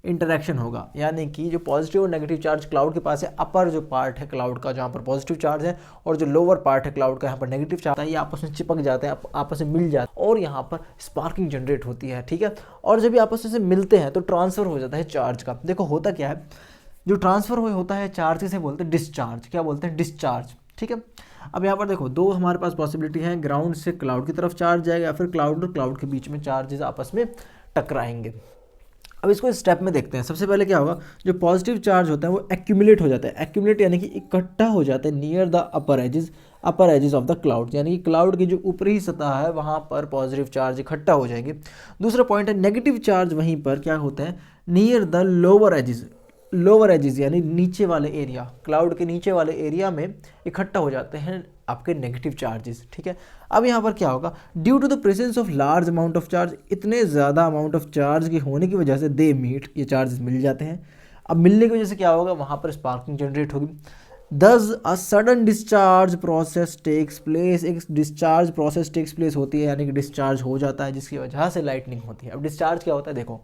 interaction होगा, यानी कि जो पॉजिटिव और नेगेटिव चार्ज क्लाउड के पास है, अपर जो पार्ट है क्लाउड का जहाँ पर पॉजिटिव चार्ज है, और जो लोअर पार्ट है क्लाउड का यहाँ पर नेगेटिव चार्ज है, ये आपस में चिपक जाते हैं, आपस में मिल जाते हैं और यहाँ पर स्पार्किंग जनरेट होती है, ठीक है। और जब ये आपस में से मिलते हैं तो ट्रांसफर हो जाता है चार्ज का। देखो होता क्या है, जो ट्रांसफर होता है चार्ज किसे बोलते हैं, डिस्चार्ज। क्या बोलते हैं, डिस्चार्ज, ठीक है। अब यहाँ पर देखो दो हमारे पास पॉसिबिलिटी है, ग्राउंड से क्लाउड की तरफ चार्ज जाएगा या फिर क्लाउड और क्लाउड के बीच में चार्जेस आपस में टकराएंगे। अब इसको स्टेप में देखते हैं। सबसे पहले क्या होगा, जो पॉजिटिव चार्ज होता है वो एक्यूमुलेट हो जाता है, एक्यूमुलेट यानी कि इकट्ठा हो जाता है near the upper edges of the cloud, यानी कि क्लाउड की जो ऊपरी सतह है वहाँ पर पॉजिटिव चार्ज इकट्ठा हो जाएंगे। दूसरा पॉइंट है नेगेटिव चार्ज वहीं पर क्या होता है, नियर द लोअर एजेस यानी नीचे वाले एरिया, क्लाउड के नीचे वाले एरिया में इकट्ठा हो जाते हैं आपके नेगेटिव चार्जेस, ठीक है। अब यहाँ पर क्या होगा, due to the presence of large amount of charge, इतने ज़्यादा अमाउंट ऑफ चार्ज के होने की वजह से दे मीट, ये चार्जेस मिल जाते हैं। अब मिलने की वजह से क्या होगा, वहाँ पर स्पार्किंग जनरेट होगी। Thus a sudden discharge process takes place, एक डिस्चार्ज प्रोसेस टेक्स प्लेस होती है, यानी कि डिस्चार्ज हो जाता है जिसकी वजह से लाइटनिंग होती है। अब डिस्चार्ज क्या होता है, देखो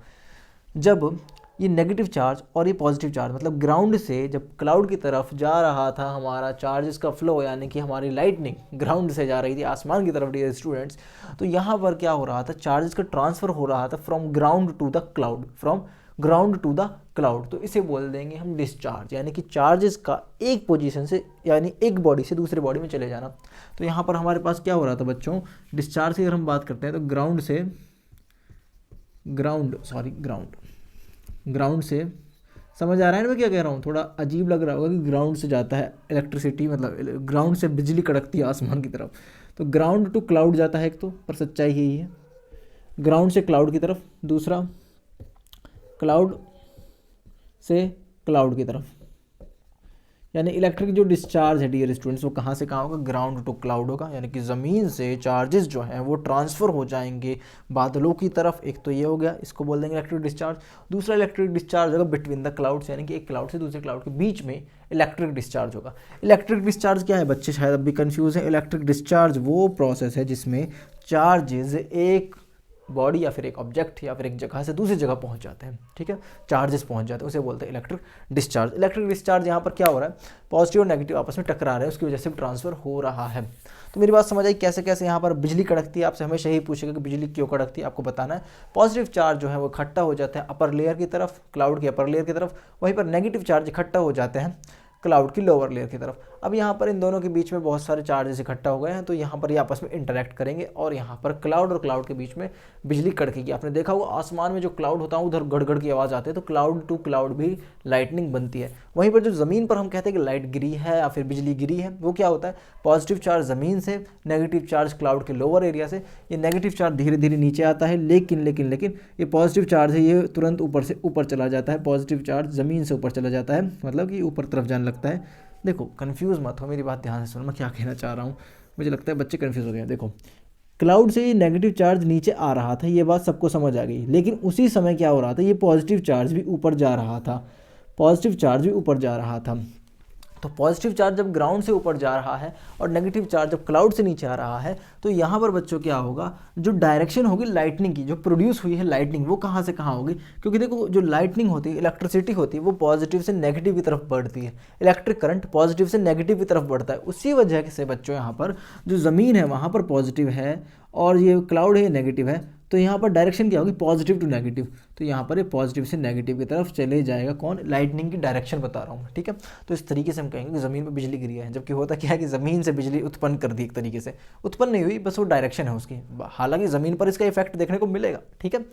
जब ये नेगेटिव चार्ज और ये पॉजिटिव चार्ज, मतलब ग्राउंड से जब क्लाउड की तरफ जा रहा था हमारा चार्जेस का फ्लो, यानी कि हमारी लाइटनिंग ग्राउंड से जा रही थी आसमान की तरफ डियर स्टूडेंट्स, तो यहाँ पर क्या हो रहा था, चार्जेस का ट्रांसफ़र हो रहा था from ground to the cloud, from ground to the cloud. तो इसे बोल देंगे हम डिस्चार्ज, यानी कि चार्जेस का एक पोजीशन से यानी एक बॉडी से दूसरे बॉडी में चले जाना। तो यहाँ पर हमारे पास क्या हो रहा था बच्चों, डिस्चार्ज की अगर हम बात करते हैं तो ग्राउंड से समझ आ रहा है ना मैं क्या कह रहा हूँ, थोड़ा अजीब लग रहा होगा कि ग्राउंड से जाता है इलेक्ट्रिसिटी, मतलब ग्राउंड से बिजली कड़कती है आसमान की तरफ, तो ग्राउंड टू क्लाउड जाता है एक तो, पर सच्चाई यही है, ग्राउंड से क्लाउड की तरफ। दूसरा क्लाउड से क्लाउड की तरफ, यानी इलेक्ट्रिक जो डिस्चार्ज है डियर स्टूडेंट्स वो कहाँ से कहाँ होगा, ग्राउंड टू क्लाउड होगा, यानी कि ज़मीन से चार्जेस जो हैं वो ट्रांसफ़र हो जाएंगे बादलों की तरफ। एक तो ये हो गया, इसको बोल देंगे इलेक्ट्रिक डिस्चार्ज। दूसरा इलेक्ट्रिक डिस्चार्ज होगा बिटवीन द क्लाउड्स, यानी कि एक क्लाउड से दूसरे क्लाउड के बीच में इलेक्ट्रिक डिस्चार्ज होगा। इलेक्ट्रिक डिस्चार्ज क्या है बच्चे, शायद अब भी कन्फ्यूज़ है। इलेक्ट्रिक डिस्चार्ज वो प्रोसेस है जिसमें चार्जेस एक बॉडी या फिर एक ऑब्जेक्ट या फिर एक जगह से दूसरी जगह पहुंच जाते हैं, ठीक है, चार्जेस पहुंच जाते हैं, उसे बोलते हैं इलेक्ट्रिक डिस्चार्ज। इलेक्ट्रिक डिस्चार्ज यहाँ पर क्या हो रहा है, पॉजिटिव और नेगेटिव आपस में टकरा रहे हैं, उसकी वजह से ट्रांसफर हो रहा है। तो मेरी बात समझ आई कैसे कैसे यहाँ पर बिजली कड़कती है, आपसे हमेशा यही पूछेगा कि बिजली क्यों कड़कती है, आपको बताना है। पॉजिटिव चार्ज जो है वो इकट्ठा हो जाता है अपर लेयर की तरफ, क्लाउड की अपर लेयर की तरफ, वहीं पर नेगेटिव चार्ज इकट्ठा हो जाते हैं क्लाउड की लोअर लेयर की तरफ। अब यहाँ पर इन दोनों के बीच में बहुत सारे चार्जेस इकट्ठा हो गए हैं, तो यहाँ पर ये आपस में इंटरेक्ट करेंगे और यहाँ पर क्लाउड और क्लाउड के बीच में बिजली कड़केगी। आपने देखा होगा आसमान में जो क्लाउड होता है उधर गड़गड़ की आवाज़ आती है, तो क्लाउड टू क्लाउड भी लाइटनिंग बनती है। वहीं पर जो ज़मीन पर हम कहते हैं कि लाइट गिरी है या फिर बिजली गिरी है, वो क्या होता है, पॉजिटिव चार्ज ज़मीन से, नेगेटिव चार्ज क्लाउड के लोअर एरिया से। ये नेगेटिव चार्ज धीरे धीरे नीचे आता है, लेकिन ये पॉजिटिव चार्ज है ये तुरंत ऊपर से ऊपर चला जाता है, पॉजिटिव चार्ज ज़मीन से ऊपर चला जाता है, मतलब कि ऊपर तरफ जाने लगता है। देखो कंफ्यूज मत हो, मेरी बात ध्यान से सुनो मैं क्या कहना चाह रहा हूँ, मुझे लगता है बच्चे कंफ्यूज हो गए हैं। देखो क्लाउड से ये नेगेटिव चार्ज नीचे आ रहा था, ये बात सबको समझ आ गई, लेकिन उसी समय क्या हो रहा था, ये पॉजिटिव चार्ज भी ऊपर जा रहा था। तो पॉजिटिव चार्ज जब ग्राउंड से ऊपर जा रहा है और नेगेटिव चार्ज जब क्लाउड से नीचे आ रहा है, तो यहाँ पर बच्चों क्या होगा, जो डायरेक्शन होगी लाइटनिंग की, जो प्रोड्यूस हुई है लाइटनिंग, वो कहाँ से कहाँ होगी, क्योंकि देखो जो लाइटनिंग होती है, इलेक्ट्रिसिटी होती है, वो पॉजिटिव से नेगेटिव की तरफ बढ़ती है, इलेक्ट्रिक करंट पॉजिटिव से नेगेटिव की तरफ बढ़ता है। उसी वजह से बच्चों यहाँ पर जो ज़मीन है वहाँ पर पॉजिटिव है और ये क्लाउड है नेगेटिव है, तो यहाँ पर डायरेक्शन क्या होगी, पॉजिटिव टू नेगेटिव। तो यहाँ पर ये पॉजिटिव से नेगेटिव की तरफ चले जाएगा, कौन, लाइटनिंग की डायरेक्शन बता रहा हूँ मैं, ठीक है। तो इस तरीके से हम कहेंगे कि ज़मीन पर बिजली गिरी है, जबकि होता क्या है कि ज़मीन से बिजली उत्पन्न कर दी, एक तरीके से उत्पन्न नहीं हुई, बस वो डायरेक्शन है उसकी, हालांकि ज़मीन पर इसका इफेक्ट देखने को मिलेगा, ठीक है।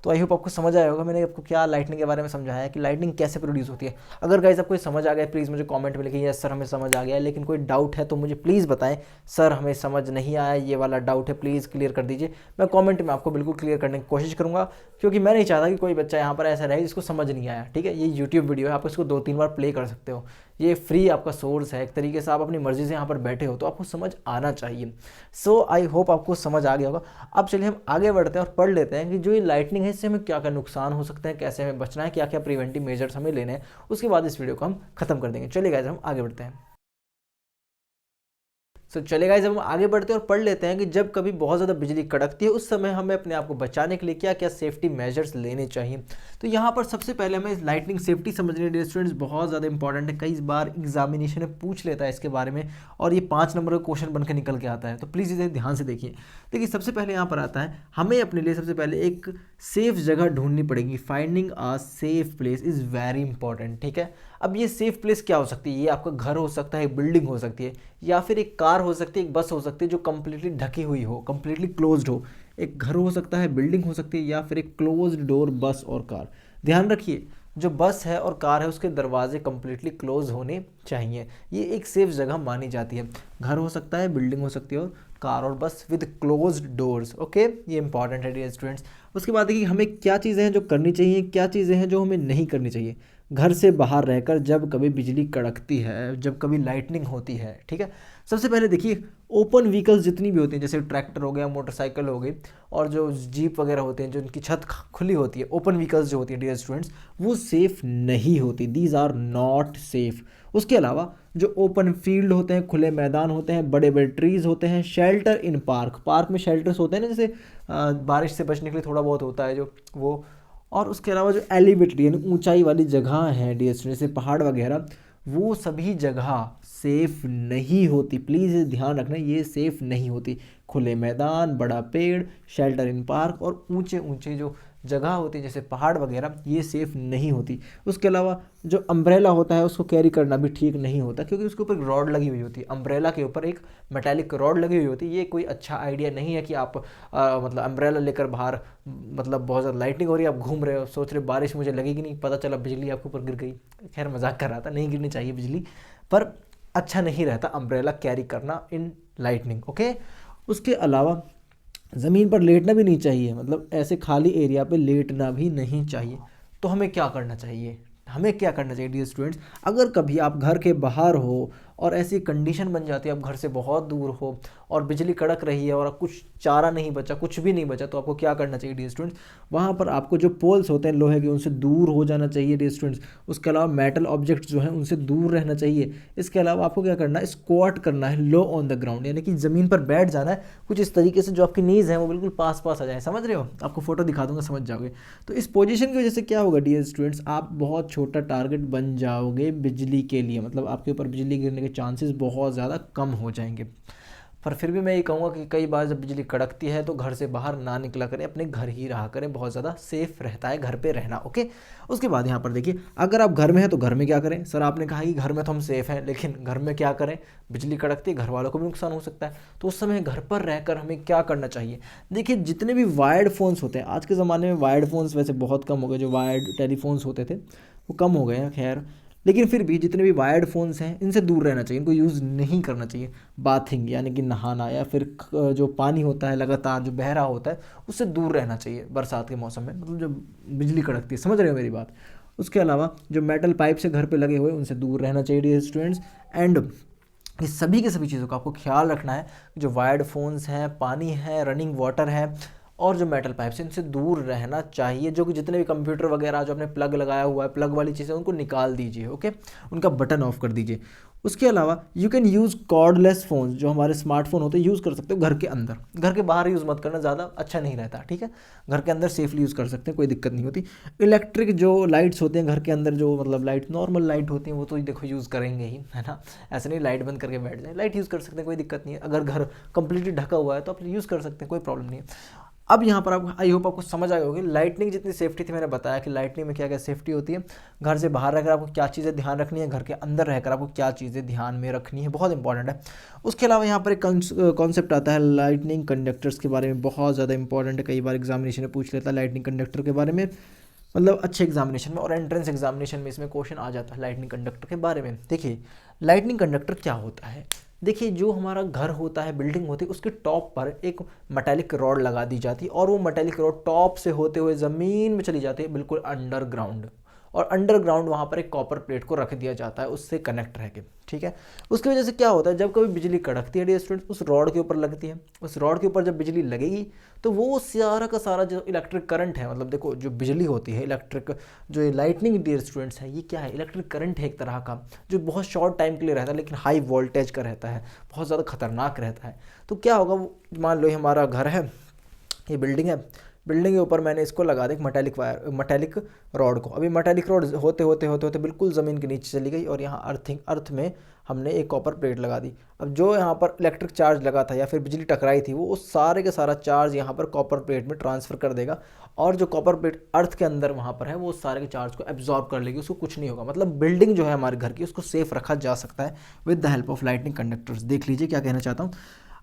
तो आई होप आपको समझ आया होगा, मैंने आपको क्या लाइटनिंग के बारे में समझाया है कि लाइटनिंग कैसे प्रोड्यूस होती है। अगर गाइस आपको समझ आ गया प्लीज़ मुझे कमेंट में लिखिए यस सर हमें समझ आ गया, लेकिन कोई डाउट है तो मुझे प्लीज़ बताएं, सर हमें समझ नहीं आया, ये वाला डाउट है, प्लीज़ क्लियर कर दीजिए। मैं कमेंट में आपको बिल्कुल क्लियर करने की कोशिश करूँगा, क्योंकि मैं नहीं चाहता कि कोई बच्चा यहाँ पर ऐसा रहे जिसको समझ नहीं आया, ठीक है। ये यूट्यूब वीडियो है, आप इसको 2-3 बार प्ले कर सकते हो, ये फ्री आपका सोर्स है, एक तरीके से आप अपनी मर्जी से यहाँ पर बैठे हो, तो आपको समझ आना चाहिए। सो आई होप आपको समझ आ गया होगा। अब चलिए हम आगे बढ़ते हैं और पढ़ लेते हैं कि जो ये लाइटनिंग है इससे हमें क्या क्या नुकसान हो सकते हैं, कैसे हमें बचना है, क्या क्या प्रिवेंटिव मेजर्स हमें लेने हैं। उसके बाद इस वीडियो को हम खत्म कर देंगे। चलिए गाइस हम आगे बढ़ते हैं। सो चलेगा गाइस, हम आगे बढ़ते हैं और पढ़ लेते हैं कि जब कभी बहुत ज़्यादा बिजली कड़कती है उस समय हमें अपने आप को बचाने के लिए क्या क्या सेफ्टी मेजर्स लेने चाहिए। तो यहाँ पर सबसे पहले हमें लाइटनिंग सेफ्टी समझनी है स्टूडेंट्स, बहुत ज़्यादा इंपॉर्टेंट है। कई बार एग्जामिनेशन में पूछ लेता है इसके बारे में और ये 5 नंबर का क्वेश्चन बन के निकल के आता है, तो प्लीज़ इसे ध्यान से देखिए। देखिए सबसे पहले यहाँ पर आता है हमें अपने लिए सबसे पहले एक सेफ जगह ढूंढनी पड़ेगी। Finding a safe place is very important, ठीक है। अब ये सेफ प्लेस क्या हो सकती है, ये आपका घर हो सकता है, बिल्डिंग हो सकती है, या फिर एक कार हो सकती है, एक बस हो सकती है जो कम्प्लीटली ढकी हुई हो, कम्प्लीटली क्लोज्ड हो। एक घर हो सकता है, बिल्डिंग हो सकती है, या फिर एक क्लोज्ड डोर बस और कार। ध्यान रखिए जो बस है और कार है उसके दरवाजे कम्प्लीटली क्लोज होने चाहिए, ये एक सेफ जगह मानी जाती है। घर हो सकता है, बिल्डिंग हो सकती है, और कार और बस विद क्लोज्ड डोर्स। ओके, ये इंपॉर्टेंट है डियर स्टूडेंट्स। उसके बाद देखिए हमें क्या चीज़ें हैं जो करनी चाहिए, क्या चीज़ें हैं जो हमें नहीं करनी चाहिए घर से बाहर रहकर जब कभी बिजली कड़कती है, जब कभी लाइटनिंग होती है, ठीक है। सबसे पहले देखिए ओपन व्हीकल्स जितनी भी होती हैं, जैसे ट्रैक्टर हो गया, मोटरसाइकिल हो गई, और जो जीप वगैरह होते हैं जो उनकी छत खुली होती है, ओपन व्हीकल्स जो होती है डियर स्टूडेंट्स, वो सेफ़ नहीं होती, दीज आर नॉट सेफ़। उसके अलावा जो ओपन फील्ड होते हैं, खुले मैदान होते हैं, बड़े बड़े ट्रीज़ होते हैं, शेल्टर इन पार्क, पार्क में शेल्टर्स होते हैं ना, जैसे बारिश से बचने के लिए थोड़ा बहुत होता है जो वो, और उसके अलावा जो एलिवेटेड यानी ऊंचाई वाली जगह हैं डियर स्टूडेंट्स, जैसे पहाड़ वगैरह, वो सभी जगह सेफ़ नहीं होती। प्लीज़ ध्यान रखना, ये सेफ़ नहीं होती। खुले मैदान, बड़ा पेड़, शेल्टर इन पार्क और ऊंचे ऊंचे जो जगह होती है जैसे पहाड़ वगैरह, ये सेफ़ नहीं होती। उसके अलावा जो अम्ब्रेला होता है उसको कैरी करना भी ठीक नहीं होता, क्योंकि उसके ऊपर रॉड लगी हुई होती है, अम्ब्रेला के ऊपर एक मेटालिक रॉड लगी हुई होती है। ये कोई अच्छा आइडिया नहीं है कि आप मतलब अम्ब्रेला लेकर बाहर, मतलब बहुत ज़्यादा लाइटनिंग हो रही है, आप घूम रहे हो, सोच रहे बारिश मुझे लगेगी नहीं, पता चला बिजली आपके ऊपर गिर गई। खैर मजाक कर रहा था, नहीं गिरनी चाहिए बिजली, पर अच्छा नहीं रहता अम्ब्रेला कैरी करना इन लाइटनिंग। ओके, उसके अलावा ज़मीन पर लेटना भी नहीं चाहिए, मतलब ऐसे खाली एरिया पे लेटना भी नहीं चाहिए। तो हमें क्या करना चाहिए, हमें क्या करना चाहिए डियर स्टूडेंट्स, अगर कभी आप घर के बाहर हो और ऐसी कंडीशन बन जाती है आप घर से बहुत दूर हो और बिजली कड़क रही है और कुछ चारा नहीं बचा, कुछ भी नहीं बचा, तो आपको क्या करना चाहिए डियर स्टूडेंट्स, वहाँ पर आपको जो पोल्स होते हैं लोहे के उनसे दूर हो जाना चाहिए डियर स्टूडेंट्स। उसके अलावा मेटल ऑब्जेक्ट्स जो हैं उनसे दूर रहना चाहिए। इसके अलावा आपको क्या करना है, स्क्वाट करना है लो ऑन द ग्राउंड, यानी कि ज़मीन पर बैठ जाना है कुछ इस तरीके से जो आपकी नीज़ है वो बिल्कुल पास पास आ जाए। समझ रहे हो, आपको फोटो दिखा दूंगा समझ जाओगे। तो इस पोजीशन की वजह से क्या होगा डियर स्टूडेंट्स, आप बहुत छोटा टारगेट बन जाओगे बिजली के लिए, मतलब आपके ऊपर बिजली गिरने के चांसेस बहुत ज़्यादा कम हो जाएंगे। पर फिर भी मैं ये कहूँगा कि कई बार जब बिजली कड़कती है तो घर से बाहर ना निकला करें, अपने घर ही रहा करें, बहुत ज़्यादा सेफ रहता है घर पे रहना। ओके, उसके बाद यहाँ पर देखिए अगर आप घर में हैं तो घर में क्या करें। सर आपने कहा कि घर में तो हम सेफ़ हैं, लेकिन घर में क्या करें, बिजली कड़कती है, घर वालों को भी नुकसान हो सकता है, तो उस समय घर पर रहकर हमें क्या करना चाहिए। देखिए जितने भी वायर्ड फ़ोन्स होते हैं, आज के ज़माने में वायर्ड फ़ोन्स वैसे बहुत कम हो गए, जो वायर्ड टेलीफोन्स होते थे वो कम हो गए हैं खैर, लेकिन फिर भी जितने भी वायर्ड फ़ोन्स हैं इनसे दूर रहना चाहिए, इनको यूज़ नहीं करना चाहिए। बाथिंग यानी कि नहाना या फिर जो पानी होता है लगातार जो बह रहा होता है उससे दूर रहना चाहिए बरसात के मौसम में, मतलब जब बिजली कड़कती है। समझ रहे हो मेरी बात। उसके अलावा जो मेटल पाइप से घर पे लगे हुए उनसे दूर रहना चाहिए डियर स्टूडेंट्स। एंड इस सभी के सभी चीज़ों का आपको ख्याल रखना है, जो वायर्ड फ़ोन्स हैं, पानी है, रनिंग वाटर है, और जो मेटल पाइप से इनसे दूर रहना चाहिए। जो कि जितने भी कंप्यूटर वगैरह जो आपने प्लग लगाया हुआ है, प्लग वाली चीज़ें उनको निकाल दीजिए। ओके, उनका बटन ऑफ कर दीजिए। उसके अलावा you can use cordless phones, जो हमारे स्मार्टफोन होते हैं यूज़ कर सकते हो घर के अंदर, घर के बाहर यूज़ मत करना, ज़्यादा अच्छा नहीं रहता, ठीक है। घर के अंदर सेफली यूज़ कर सकते हैं, कोई दिक्कत नहीं होती। इलेक्ट्रिक जो लाइट्स होते हैं घर के अंदर, जो मतलब लाइट नॉर्मल लाइट होती हैं वो तो देखो यूज़ करेंगे ही, है ना, ऐसे नहीं लाइट बंद करके बैठ जाए, लाइट यूज़ कर सकते हैं, कोई दिक्कत नहीं है। अगर घर कंप्लीटली ढका हुआ है तो आप यूज़ कर सकते हैं, कोई प्रॉब्लम नहीं है। अब यहाँ पर आप आई होप आपको समझ आई होगी लाइटनिंग जितनी सेफ्टी थी, मैंने बताया कि लाइटनिंग में क्या क्या सेफ्टी होती है। घर से बाहर रहकर आपको क्या चीज़ें ध्यान रखनी है, घर के अंदर रहकर आपको क्या चीज़ें ध्यान में रखनी है, बहुत इंपॉर्टेंट है। उसके अलावा यहाँ पर एक कॉन्सेप्ट आता है लाइटनिंग कंडक्टर्स के बारे में, बहुत ज़्यादा इंपॉर्टेंट है, कई बार एग्जामिनेशन में पूछ लेता है लाइटनिंग कंडक्टर के बारे में, मतलब अच्छे एग्जामिनेशन में और एंट्रेंस एग्जामिनेशन में इसमें क्वेश्चन आ जाता है लाइटनिंग कंडक्टर के बारे में। देखिए लाइटनिंग कंडक्टर क्या होता है, देखिए जो हमारा घर होता है, बिल्डिंग होती है, उसके टॉप पर एक मेटालिक रॉड लगा दी जाती है और वो मेटालिक रॉड टॉप से होते हुए ज़मीन में चली जाती है बिल्कुल अंडरग्राउंड, और अंडरग्राउंड वहाँ पर एक कॉपर प्लेट को रख दिया जाता है उससे कनेक्ट रह के, ठीक है। उसकी वजह से क्या होता है, जब कभी बिजली कड़कती है डियर स्टूडेंट, उस रॉड के ऊपर लगती है, उस रॉड के ऊपर जब बिजली लगेगी तो वो सारा का सारा जो इलेक्ट्रिक करंट है, मतलब देखो जो बिजली होती है इलेक्ट्रिक, जो ये लाइटनिंग डियर स्टूडेंट्स है, ये क्या है, इलेक्ट्रिक करंट है एक तरह का, जो बहुत शॉर्ट टाइम के लिए रहता है लेकिन हाई वोल्टेज का रहता है, बहुत ज़्यादा खतरनाक रहता है। तो क्या होगा, मान लो ये हमारा घर है, ये बिल्डिंग है, बिल्डिंग के ऊपर मैंने इसको लगा दिया मटैलिक रॉड को। अभी मटैलिक रॉड होते होते होते होते बिल्कुल ज़मीन के नीचे चली गई और यहाँ अर्थ में हमने एक कॉपर प्लेट लगा दी। अब जो यहाँ पर इलेक्ट्रिक चार्ज लगा था या फिर बिजली टकराई थी, वो उस सारे के सारा चार्ज यहाँ पर कॉपर प्लेट में ट्रांसफ़र कर देगा और जो कॉपर प्लेट अर्थ के अंदर वहाँ पर है वो सारे के चार्ज को एब्जॉर्ब कर लेगी, उसको कुछ नहीं होगा। मतलब बिल्डिंग जो है हमारे घर की, उसको सेफ रखा जा सकता है with the help of lightning conductors. देख लीजिए क्या कहना चाहता हूँ।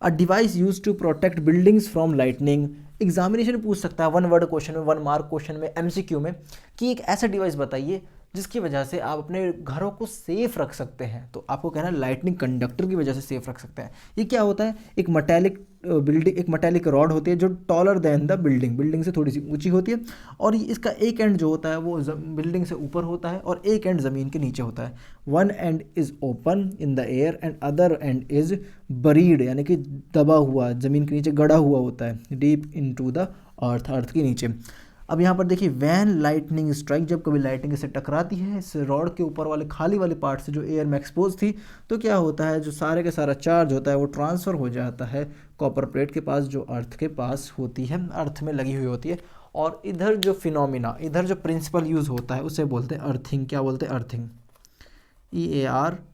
A device use to protect buildings from lightning. Examination पूछ सकता है 1 वर्ड क्वेश्चन में, 1 मार्क क्वेश्चन में, एमसीक्यू में, कि एक ऐसा डिवाइस बताइए जिसकी वजह से आप अपने घरों को सेफ रख सकते हैं। तो आपको कहना है लाइटनिंग कंडक्टर की वजह से सेफ रख सकते हैं। ये क्या होता है, एक मटैलिक रॉड होती है जो टॉलर देन द बिल्डिंग से थोड़ी सी ऊंची होती है और इसका एक एंड जो होता है वो बिल्डिंग से ऊपर होता है और एक एंड ज़मीन के नीचे होता है। One and is open in the air and other and is buried, यानी कि दबा हुआ, ज़मीन के नीचे गड़ा हुआ होता है, डीप इनटू द अर्थ के नीचे। अब यहाँ पर देखिए, वैन लाइटनिंग स्ट्राइक, जब कभी लाइटनिंग इससे टकराती है इस रॉड के ऊपर वाले खाली वाले पार्ट से जो एयर में एक्सपोज थी, तो क्या होता है, जो सारे का सारा चार्ज होता है वो ट्रांसफ़र हो जाता है कॉपर प्लेट के पास जो अर्थ के पास होती है, अर्थ में लगी हुई होती है। और इधर जो फिनोमिना, इधर जो प्रिंसिपल यूज़ होता है उसे बोलते हैं अर्थिंग। क्या बोलते हैं, अर्थिंग, EARTHING,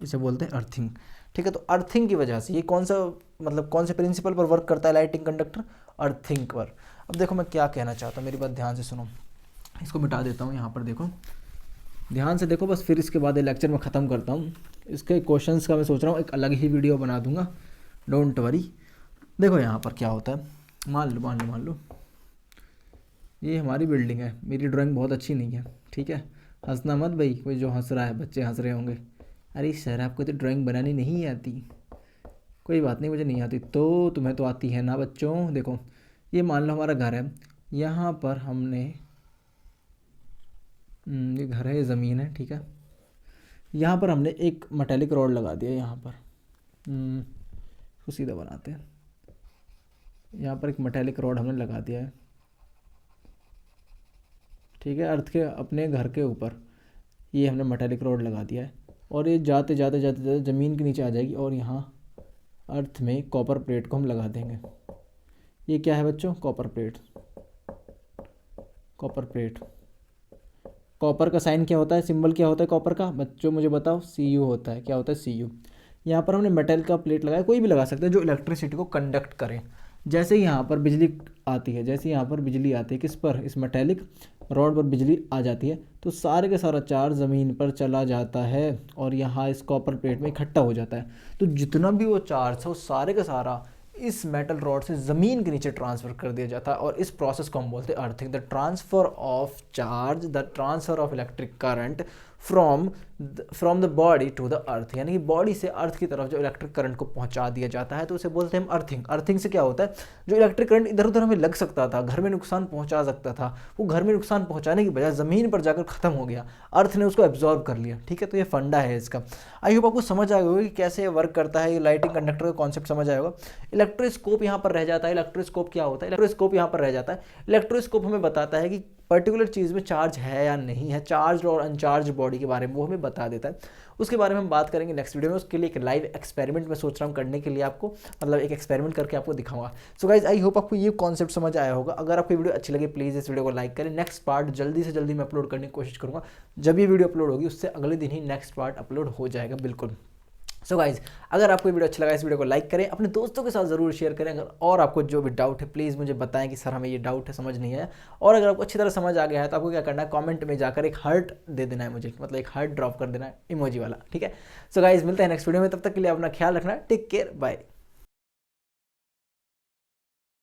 इसे बोलते हैं अर्थिंग, ठीक है। तो अर्थिंग की वजह से ये कौन से प्रिंसिपल पर वर्क करता है लाइटिंग कंडक्टर, अर्थिंग पर। अब देखो मैं क्या कहना चाहता हूँ, मेरी बात ध्यान से सुनो, इसको मिटा देता हूँ, यहाँ पर देखो ध्यान से देखो बस, फिर इसके बाद ये लेक्चर में ख़त्म करता हूँ। इसके क्वेश्चंस का मैं सोच रहा हूँ एक अलग ही वीडियो बना दूंगा, डोंट वरी। देखो यहाँ पर क्या होता है, मान लो ये हमारी बिल्डिंग है, मेरी ड्राइंग बहुत अच्छी नहीं है, ठीक है, हंसना मत भाई, कोई जो हंस रहा है, बच्चे हंस रहे होंगे, अरे सर आपको तो ड्राइंग बनानी नहीं आती। कोई बात नहीं, मुझे नहीं आती तो तुम्हें तो आती है ना बच्चों। देखो ये मान लो हमारा घर है, यहाँ पर हमने ये घर है, ये ज़मीन है, ठीक है, यहाँ पर हमने एक मेटालिक रॉड लगा दिया, यहाँ पर इसको सीधा बनाते हैं, यहाँ पर एक मेटालिक रॉड हमने लगा दिया है, ठीक है, अर्थ के अपने घर के ऊपर ये हमने मेटालिक रॉड लगा दिया है और ये जाते जाते ज़मीन के नीचे आ जाएगी और यहाँ अर्थ में कॉपर प्लेट को हम लगा देंगे। ये क्या है बच्चों, कॉपर प्लेट। कॉपर का साइन क्या होता है, सिंबल क्या होता है कॉपर का, बच्चों मुझे बताओ, Cu होता है। क्या होता है, Cu। यहाँ पर हमने मेटल का प्लेट लगाया, कोई भी लगा सकते हैं जो इलेक्ट्रिसिटी को कंडक्ट करे। जैसे ही यहाँ पर बिजली आती है, किस पर, इस मेटेलिक रॉड पर बिजली आ जाती है तो सारे का सारा चार्ज ज़मीन पर चला जाता है और यहाँ इस कॉपर प्लेट में इकट्ठा हो जाता है। तो जितना भी वो चार्ज है वो सारे का सारा इस मेटल रॉड से ज़मीन के नीचे ट्रांसफ़र कर दिया जाता है और इस प्रोसेस को हम बोलते हैं earthing. The transfer of charge, the transfer of electric current from the body to the earth, यानी कि बॉडी से अर्थ की तरफ जो इलेक्ट्रिक करंट को पहुंचा दिया जाता है तो उसे बोलते हैं हम अर्थिंग। अर्थिंग से क्या होता है, जो इलेक्ट्रिक करंट इधर उधर हमें लग सकता था, घर में नुकसान पहुंचा सकता था, वो घर में नुकसान पहुंचाने की बजाय ज़मीन पर जाकर ख़त्म हो गया, अर्थ ने उसको एब्जॉर्ब कर लिया, ठीक है। तो ये फंडा है इसका। आई होप आपको समझ आया होगा कि कैसे वर्क करता है, ये लाइटिंग कंडक्टर का कॉन्सेप्ट समझ आया होगा। इलेक्ट्रोस्कोप यहाँ पर रह जाता है। इलेक्ट्रोस्कोप क्या होता है, इलेक्ट्रोस्कोप यहाँ पर रह जाता है। इलेक्ट्रोस्कोप हमें बताता है कि पर्टिकुलर चीज़ में चार्ज है या नहीं है, चार्ज और अनचार्ज बॉडी के बारे में वो हमें बता देता है। उसके बारे में हम बात करेंगे नेक्स्ट वीडियो में। उसके लिए एक लाइव एक्सपेरिमेंट मैं सोच रहा हूँ करने के लिए, आपको मतलब एक एक्सपेरिमेंट करके आपको दिखाऊंगा। सो गाइज आई होप आपको ये कॉन्सेप्ट समझ आया होगा। अगर आपको वीडियो अच्छी लगे प्लीज़ इस वीडियो को लाइक करें। नेक्स्ट पार्ट जल्दी से जल्दी मैं अपलोड करने की कोशिश करूँगा। जब ये वीडियो अपलोड होगी उससे अगले दिन ही नेक्स्ट पार्ट अपलोड हो जाएगा बिल्कुल। सो गाइज अगर आपको वीडियो अच्छा लगा इस वीडियो को लाइक करें, अपने दोस्तों के साथ ज़रूर शेयर करें। अगर और आपको जो भी डाउट है प्लीज़ मुझे बताएं कि सर हमें ये डाउट है, समझ नहीं आया। और अगर आपको अच्छी तरह समझ आ गया है तो आपको क्या करना है, कमेंट में जाकर एक हार्ट दे देना है मुझे, मतलब एक हार्ट ड्रॉप कर देना है इमोजी वाला, ठीक है। सो गाइज मिलते हैं नेक्स्ट वीडियो में, तब तक के लिए अपना ख्याल रखना, टेक केयर, बाय।